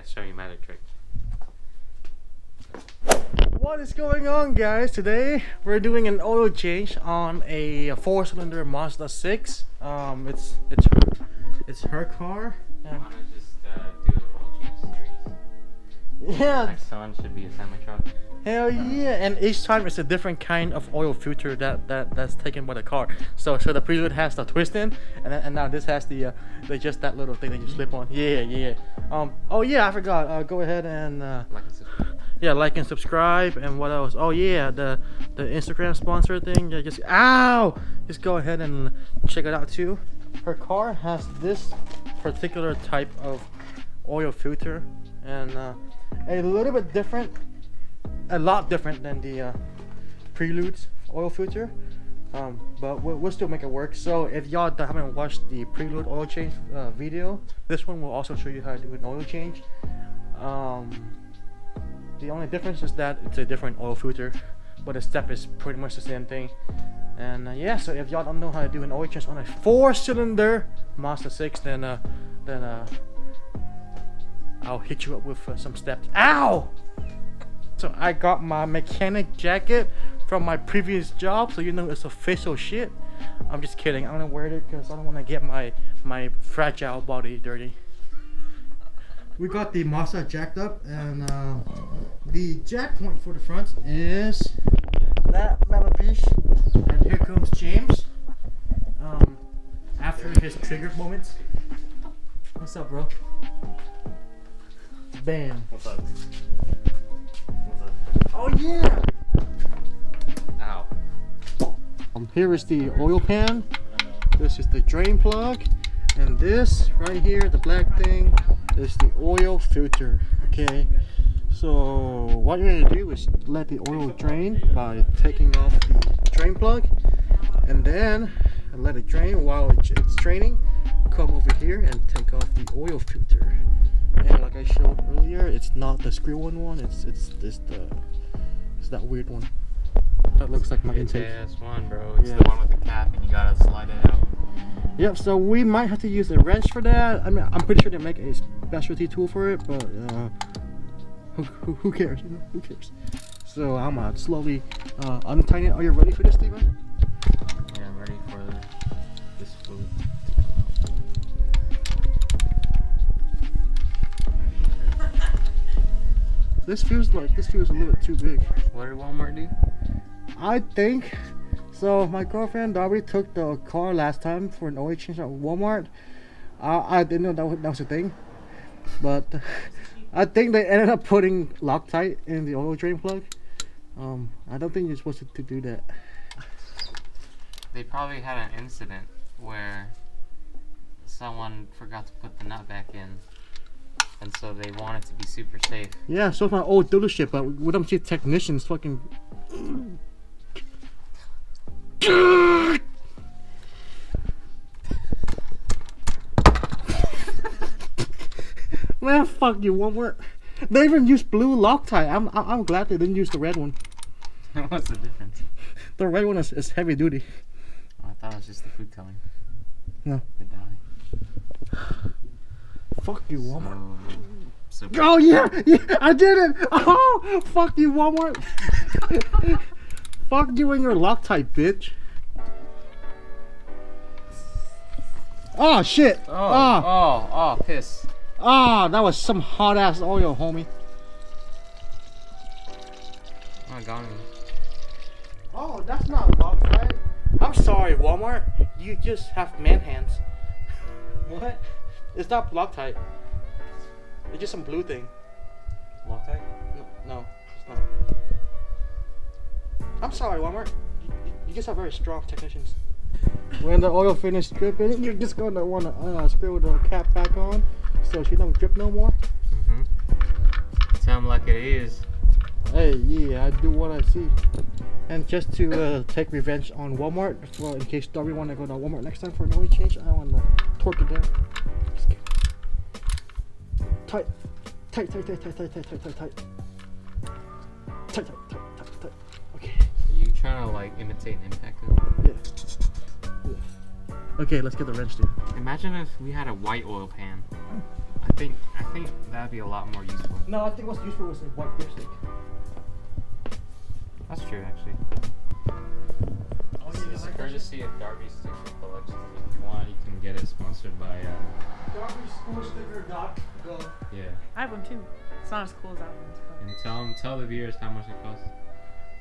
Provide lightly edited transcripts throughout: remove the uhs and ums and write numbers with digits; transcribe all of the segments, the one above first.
Yeah, show you magic trick. What is going on, guys? Today we're doing an oil change on a 4-cylinder Mazda 6. It's her car. Why not just do an oil change series? Yeah. Next one should be a semi-truck. Hell yeah! And each time it's a different kind of oil filter that's taken by the car. So the prelude has the twist in, and now this has the just that little thing that you slip on. Yeah. Oh yeah, I forgot. Go ahead and Like and subscribe. yeah, like and subscribe. And what else? Oh yeah, the Instagram sponsor thing. Yeah, just go ahead and check it out too. Her car has this particular type of oil filter, and a little bit different. A lot different than the Prelude's oil filter, but we'll still make it work. So if y'all haven't watched the Prelude oil change video, this one will also show you how to do an oil change. The only difference is that it's a different oil filter, but the step is pretty much the same thing. And yeah, so if y'all don't know how to do an oil change on a 4-cylinder Mazda 6, then I'll hit you up with some steps. Ow! So I got my mechanic jacket from my previous job, so you know it's official shit. I'm just kidding. I'm gonna wear it because I don't want to get my fragile body dirty. We got the Mazda jacked up, and the jack point for the front is that metal piece. And here comes James. After his trigger moments. What's up, bro? Bam. What's up? Oh yeah! Ow. Here is the oil pan. This is the drain plug, and this right here, the black thing, is the oil filter. Okay, so what you're gonna do is let the oil drain by taking off the drain plug, and then let it drain. While it's draining, come over here and take off the oil filter. And like I showed earlier, it's not the screw-on one. It's that weird one that looks like my intake. Yeah, it's one, bro. It's the one with the cap, and you gotta slide it out. Yep. So we might have to use a wrench for that. I mean, I'm pretty sure they make a specialty tool for it, but who cares? You know, who cares? So I'm gonna slowly untie it. Are you ready for this, Steven? Yeah, I'm ready for this fluid. This feels a little bit too big. What did Walmart do? I think so. My girlfriend already took the car last time for an oil change at Walmart. I didn't know that was a thing, but I think they ended up putting Loctite in the oil drain plug. I don't think you're supposed to do that. They probably had an incident where someone forgot to put the nut back in. And so they want it to be super safe. Yeah, so it's my old dealership, but we don't see technicians fucking. Man, fuck you, Walmart. They even use blue Loctite. I'm glad they didn't use the red one. What's the difference? The red one is heavy duty. Oh, I thought it was just the food coloring. No. The dye. Fuck you, Walmart. So oh yeah, I did it. Oh, fuck you, Walmart. Fuck you and your Loctite, bitch. Oh shit. Oh, piss. Ah, that was some hot ass oil, homie. Oh my god. Oh, that's not Loctite. I'm sorry, Walmart. You just have man hands. What? It's not Loctite. It's just some blue thing. Loctite? No, it's not. I'm sorry, Walmart. You just have very strong technicians. When the oil finished dripping, you're just gonna wanna screw the cap back on so she don't drip no more. Tell them like it is. Hey, yeah, I do what I see. And just to take revenge on Walmart, well, in case Darby wanna go to Walmart next time for an oil change, I wanna torque it down. Just kidding. Tight. Tight. Okay. Are you trying to like imitate an impact now? Yeah. Okay, let's get the wrench, dude. Imagine if we had a white oil pan. I think that'd be a lot more useful. No, I think what's useful was a white dipstick. That's true, actually. Oh, It's a courtesy of Darby Sticker Collection. If you want, you can get it sponsored by. DarbySchoolSticker.gov. Yeah. I have one too. It's not as cool as that one. And tell the viewers how much it costs.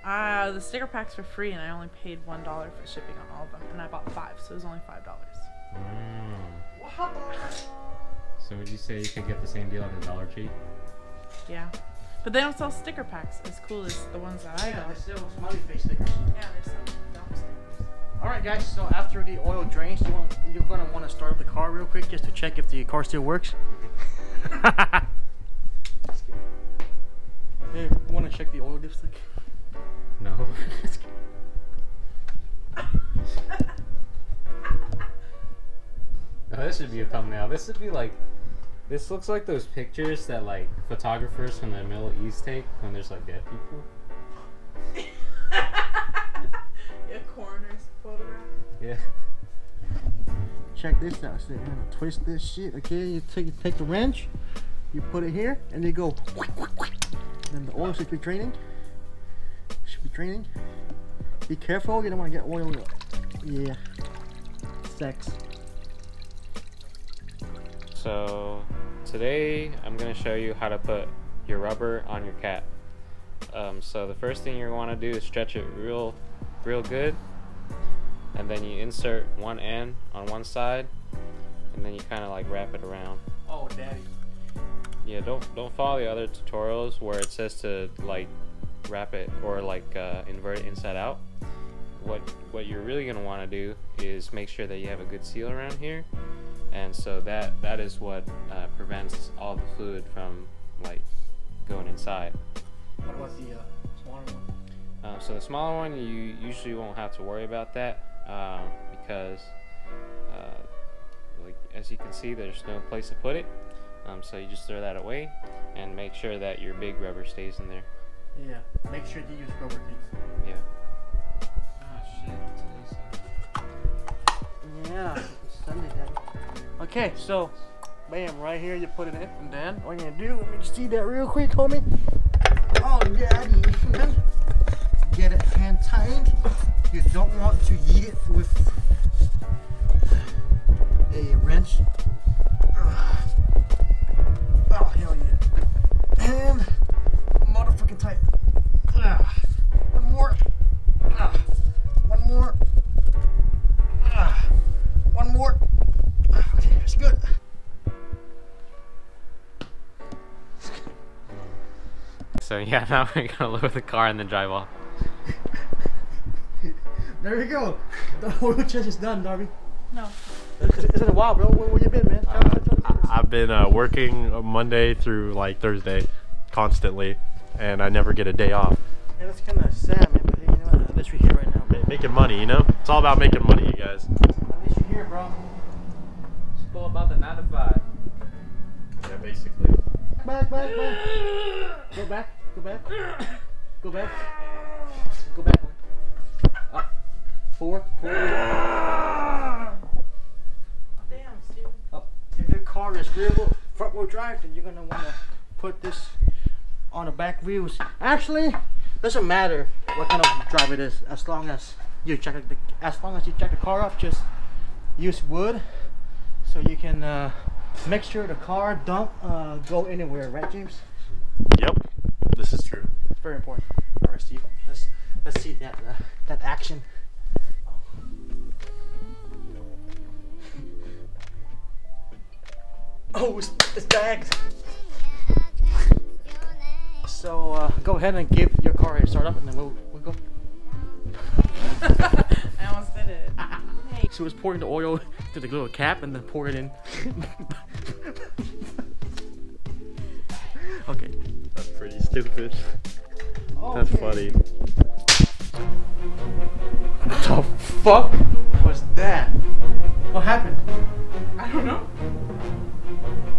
The sticker packs were free, and I only paid $1 for shipping on all of them, and I bought 5, so it was only $5. So would you say you could get the same deal at the Dollar Tree? Yeah, but they don't sell sticker packs as cool as the ones that I got. They sell smiley face stickers. Yeah, they sell dumb stickers. Alright guys, so after the oil drains, you're going to want to start up the car real quick just to check if the car still works. Hey, you want to check the oil dipstick? No. Oh, this should be a thumbnail. This would be like, this looks like those pictures that like photographers from the Middle East take when there's like dead people. Yeah, coroner's photograph. Yeah. Check this out. So you're going to twist this shit, okay? You take the wrench, you put it here, and you go. Then the oil should be draining. Be careful, you don't want to get oil. Yeah. Sex. So today I'm going to show you how to put your rubber on your cat. So the first thing you want to do is stretch it real good, and then you insert one end on one side, and then you kind of like wrap it around. Oh, daddy. Yeah, don't follow the other tutorials where it says to like wrap it or like invert it inside out. What you're really gonna want to do is make sure that you have a good seal around here, and so that is what prevents all the fluid from like going inside. What about the smaller one? So the smaller one, you usually won't have to worry about that because like as you can see, there's no place to put it. So you just throw that away and make sure that your big rubber stays in there. Yeah, make sure to use rubber teeth. Yeah. Yeah, it's Sunday, Daddy. Okay, so, bam, right here you put it in, and then all you're gonna do, let me see that real quick, homie. Oh, Daddy, get it hand tightened. You don't want to yeet it with a wrench. Oh, hell yeah. And motherfucking tight. One more. One more. One more. Okay, that's good. So yeah, now we're gonna lower the car and then drive off. There you go. The oil change is done, Darby. No. It's been a while, bro. Where you been, man? I've been working Monday through like Thursday constantly, and I never get a day off. Yeah, that's kind of sad, man. But hey, you know what? At least we're here right now. Making money, you know? It's all about making money, you guys. At least you're here, bro. It's all about the 9 to 5. Yeah, basically. Back. Go back. Go back. Go back. Go back. Up. Forward. Damn, Steve. Up. If your car is front wheel drive, then you're gonna want to put this on the back wheels. Actually, doesn't matter what kind of drive it is, as long as you jack the car up. Just use wood, so you can make sure the car don't go anywhere, right, James? Yep, this is true. It's very important. All right, Steve. Let's see that action. Oh, it's bagged. So go ahead and give your car a start up, and then we'll go. I almost did it. So it's pouring the oil to the little cap, and then pour it in. Okay. That's pretty stupid. That's funny. What the fuck was that? What happened? I don't know.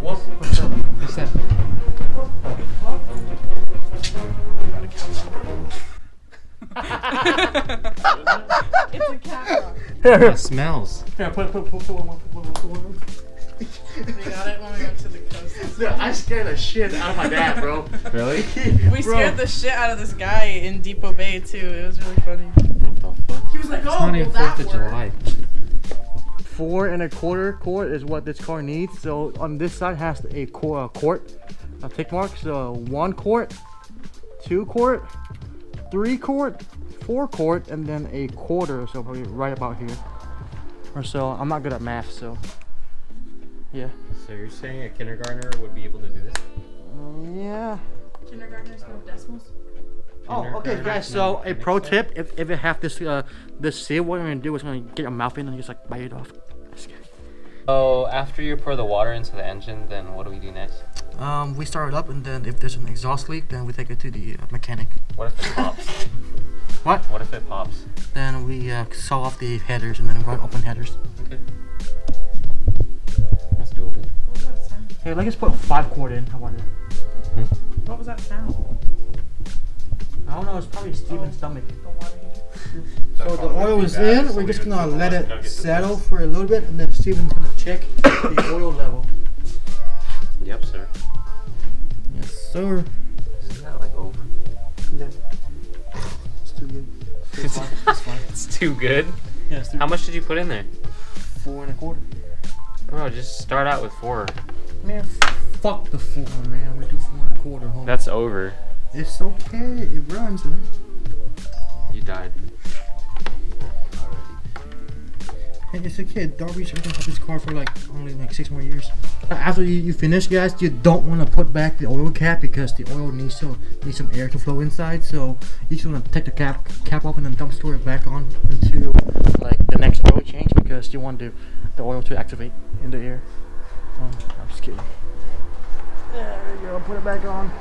What's up? What's that? It's a cat rock. It smells. Here, put one. We got it when we went to the coast. I scared the shit out of my dad, bro. Really? We scared the shit out of this guy in Depot Bay too. It was really funny. What the fuck? He was like, It's "Oh, not will even that 4th of work?" July. 4 1/4 quart is what this car needs. So on this side has a quart, a tick mark. So 1 quart, 2 quart, 3 quart, 4 quart, and then a quarter. So probably right about here or so. I'm not good at math, so yeah. So you're saying a kindergartner would be able to do this? Yeah. Kindergartners know decimals. Oh, okay, guys. So a pro tip: if it have this seal, what I'm gonna do is I'm gonna get your mouth in and just like bite it off. So after you pour the water into the engine, then what do we do next? We start it up, and then if there's an exhaust leak, then we take it to the mechanic. What if it pops? What? What if it pops? Then we saw off the headers and then run open headers. Okay. That's doable. What was that sound? Hey, let's just put 5 quart in. How about it? What was that sound? I don't know. It's probably Steven's stomach. The water heater. So the oil is in. We're just gonna let it settle for a little bit, and then Steven's gonna check the oil level. Yep, sir. Yes, sir. Isn't that like over? Yeah. It's too good. It's fine. It's fine. It's too good. Yeah, it's too How much did you put in there? 4 1/4. Bro, just start out with 4. Man, fuck the 4, man. We do 4 1/4. Home. That's over. It's okay. It runs, man. You died. Hey, it's okay. Darby's gonna have this car for like only like 6 more years. After you finish, guys, you don't want to put back the oil cap because the oil needs some air to flow inside. So you just want to take the cap off and then dump store it back on into like the next oil change because you want the oil to activate in the air. I'm just kidding. There we go. Put it back on.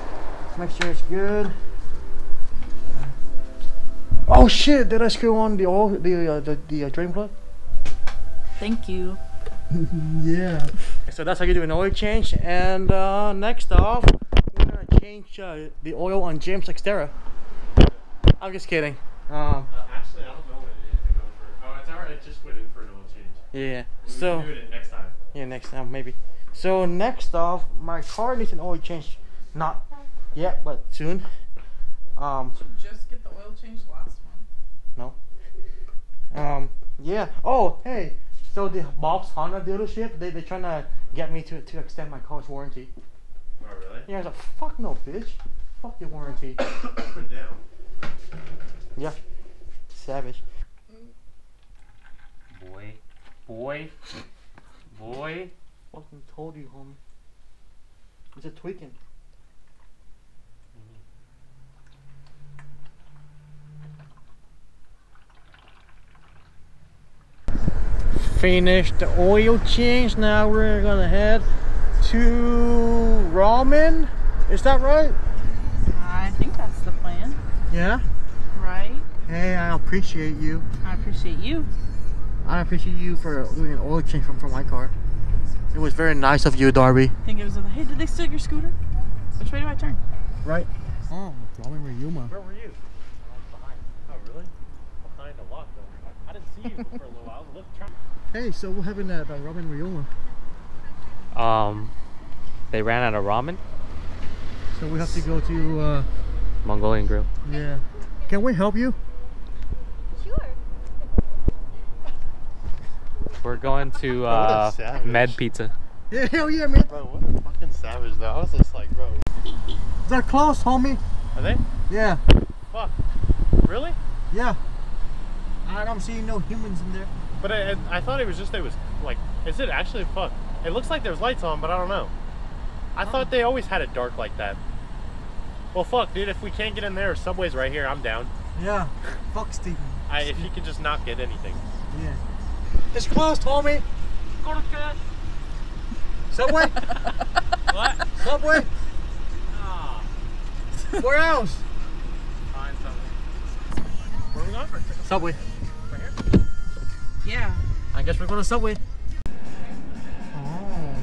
Make sure it's good. Oh shit! Did I screw on the oil, the drain plug? Thank you. Yeah. So that's how you do an oil change. And next off, we're gonna change the oil on James Xterra. I'm just kidding. Actually, I don't know what it is to go for. Oh, it's alright. I just went in for an oil change. Yeah. We So can do it next time. yeah, next time maybe. So next off, my car needs an oil change. Not yet, but soon. Did you just get the oil change last month? No. Yeah. Oh, hey. So the Bob's Honda dealership, they're trying to get me to extend my car's warranty. Oh, really? Yeah, I was like, fuck no, bitch. Fuck your warranty. Put down. Yeah. Savage. Boy. Fucking told you, homie. It's a tweaking. Finished the oil change. Now we're gonna head to ramen. Is that right? I think that's the plan. Yeah. Right? Hey, I appreciate you. I appreciate you. I appreciate you for doing an oil change from my car. It was very nice of you, Darby. I think it was hey, did they steal your scooter? Which way do I turn? Right. Oh, ramen Ryuma. Where were you? Behind. Oh, really? Behind a lot, though. I didn't see you for a little while. Hey, so what happened at ramen Ryuma? They ran out of ramen. So we have to go to Mongolian Grill. yeah. Can we help you? We're going to What a savage. Med Pizza. Yeah, hell yeah, man. Bro, what a fucking savage, though. I was just like, bro. They're closed, homie. Are they? Yeah. Fuck. Really? Yeah. I don't see no humans in there. But I thought it was just, is it actually, fuck. It looks like there's lights on, but I don't know. I thought they always had it dark like that. Well, fuck, dude, if we can't get in there, Subway's right here, I'm down. Yeah. Fuck Steven. If you can just not get anything. Yeah. It's closed, homie. Go to bed. Subway? What? Subway? Ah, Where else? find something. Where are we going? Subway. Right here? Yeah. I guess we're going to Subway. Oh.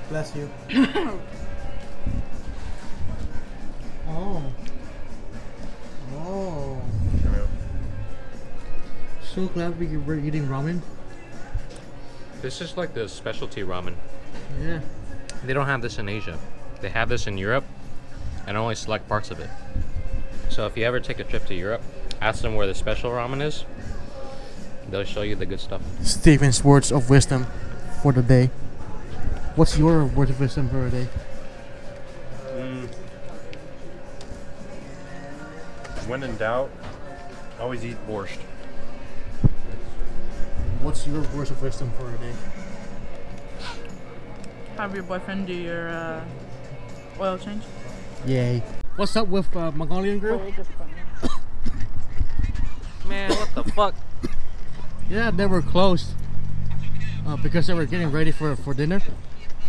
Bless you. Oh. Oh. So glad we're eating ramen. This is like the specialty ramen. Yeah. They don't have this in Asia. They have this in Europe and only select parts of it. So if you ever take a trip to Europe, ask them where the special ramen is. They'll show you the good stuff. Steven's words of wisdom for the day. What's your word of wisdom for the day? When in doubt, always eat borscht. What's your words of wisdom for the day? Have your boyfriend do your oil change. Yay. What's up with Mongolian Grill? Man, what the fuck? Yeah, they were closed because they were getting ready for dinner.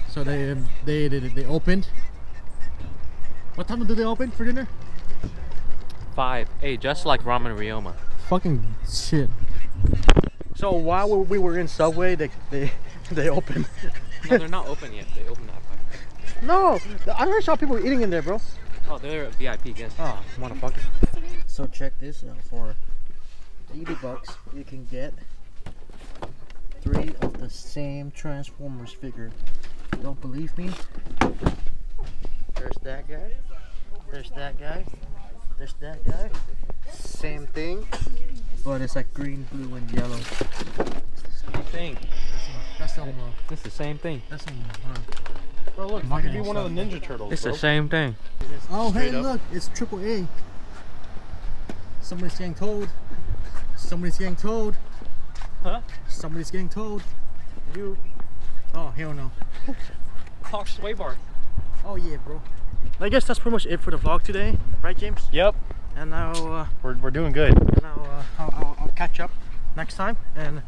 So they opened. What time do they open for dinner? 5. Hey, just like Ramen Ryoma. Fucking shit. So while we were in Subway, they opened. No, they're not open yet. They open at 5. No, I already saw people eating in there, bro. Oh, they're VIP guests. Oh, motherfucker. So check this out. For 80 bucks, you can get 3 of the same Transformers figure. Don't believe me? There's that guy. There's that guy. There's that guy. Same thing, but it's like green, blue, and yellow. Same thing. That's some. It's the same thing. That's some. Bro, look, you could be one of the Ninja Turtles, It's bro. the same thing. Oh, hey, Straight up. look, it's AAA. Somebody's getting towed. Somebody's getting towed. Huh? Somebody's getting towed. You. Oh, hell no. Talk sway bar. Oh, yeah, bro. I guess that's pretty much it for the vlog today, right, James? Yep, And now, we're doing good. I'll catch up next time. And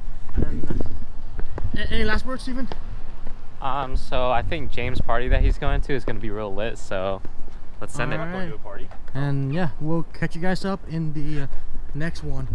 any last words, Steven? So I think James' party that he's going to is going to be real lit, so let's send All it. right. Going to a party. And yeah, we'll catch you guys up in the next one.